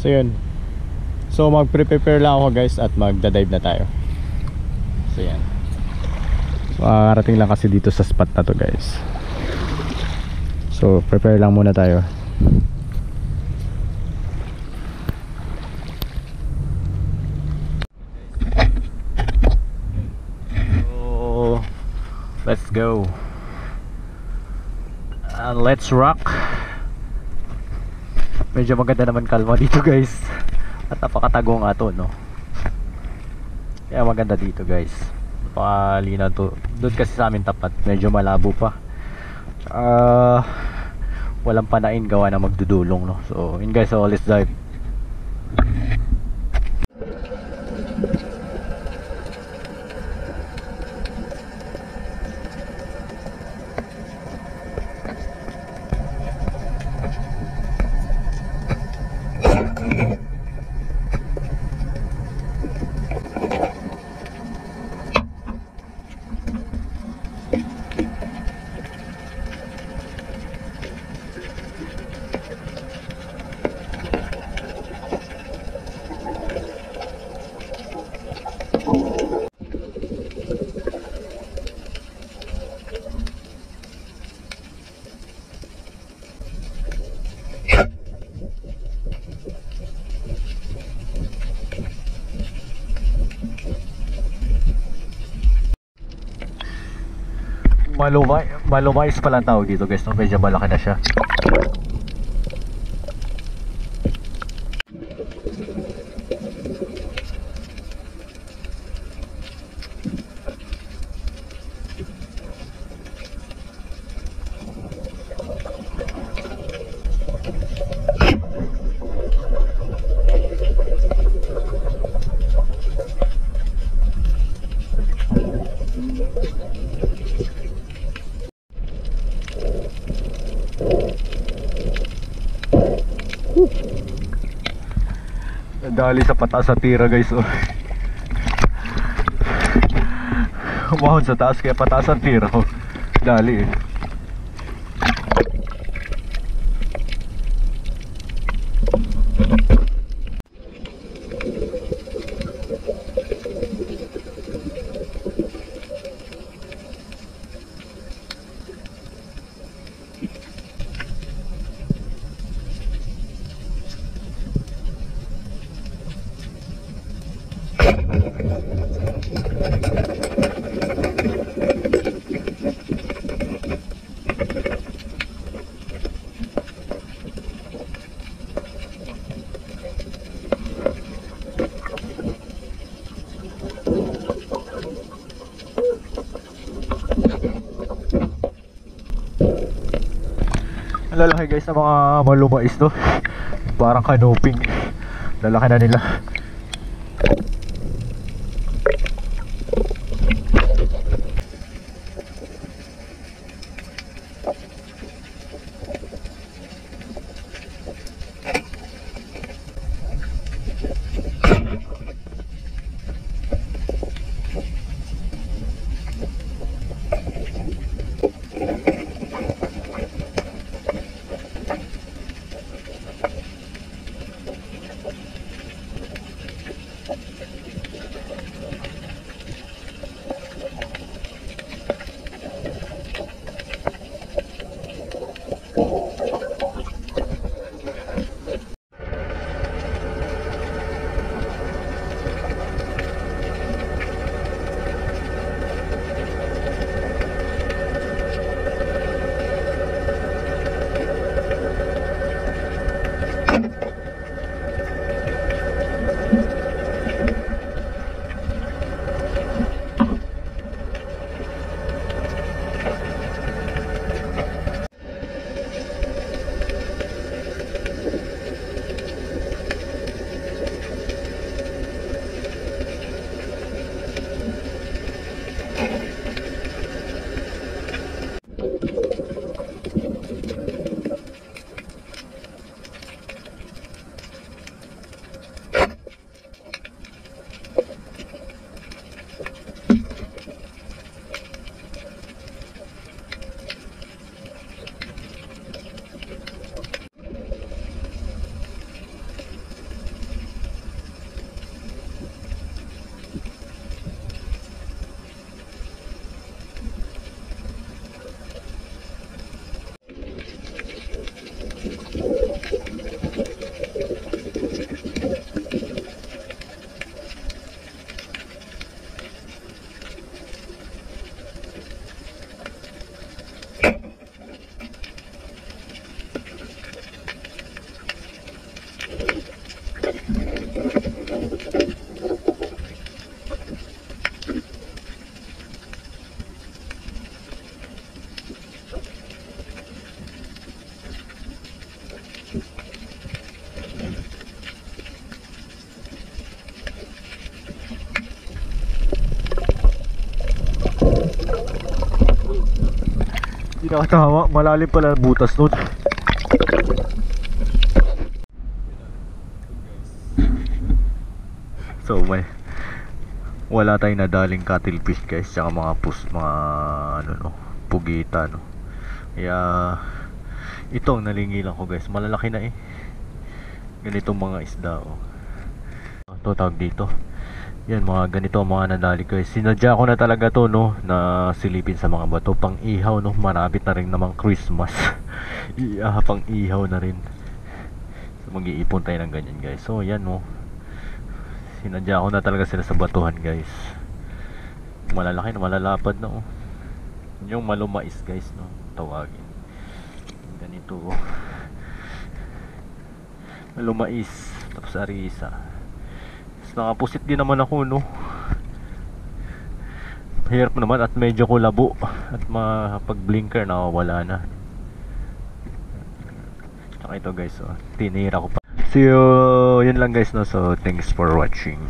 So yun. So mag-prepare lang ako guys at magda-dive na tayo. So yan. So karating lang kasi dito sa spot na to guys. So prepare lang muna tayo. So let's go. And let's rock. Medyo maganda naman kalma dito guys. At napakatago nga to, no? Kaya maganda dito guys. Napakalinaw to. Doon kasi sa amin tapat, medyo malabo pa. Walang panain gawa na magdudulong, no? So yun guys, so let's dive. Malumais pala ang tawag dito guys, no? Medyo malaki na siya. Dali sa pataas sa tira guys, oh. Umahon sa taas kaya pataas ang tira, oh. Dali eh. Ang lalaki guys ng mga malumais, no? Parang canoping. Lalaki na nila. Tama, malalim pala ang butas nun. So wala tayong nadaling cuttlefish guys, tsaka mga mga ano no, pugita no. Kaya ito ang nalingilan ko guys, malalaki na eh. Ganitong mga isda oh. Ito tawag dito. Yan mga ganito ang mga nadali guys. Sinadya ko na talaga to no, na silipin sa mga bato pang ihaw no. Marapit na rin namang Christmas. Pang ihaw na rin. So mag-iipon tayo ng ganyan guys. So yan no. Sinadya ko na talaga sila sa batuhan guys. Malalaki na, malalapad na oh. Yung malumais guys no, tawagin. Ganito oh. Malumais, tapos arisa. Tapos nakapusit din naman ako no. Hirap naman at medyo kulabo. At pag blinker nakawala na. Tsaka ito guys oh, tinira ko pa. So yun lang guys no. So thanks for watching.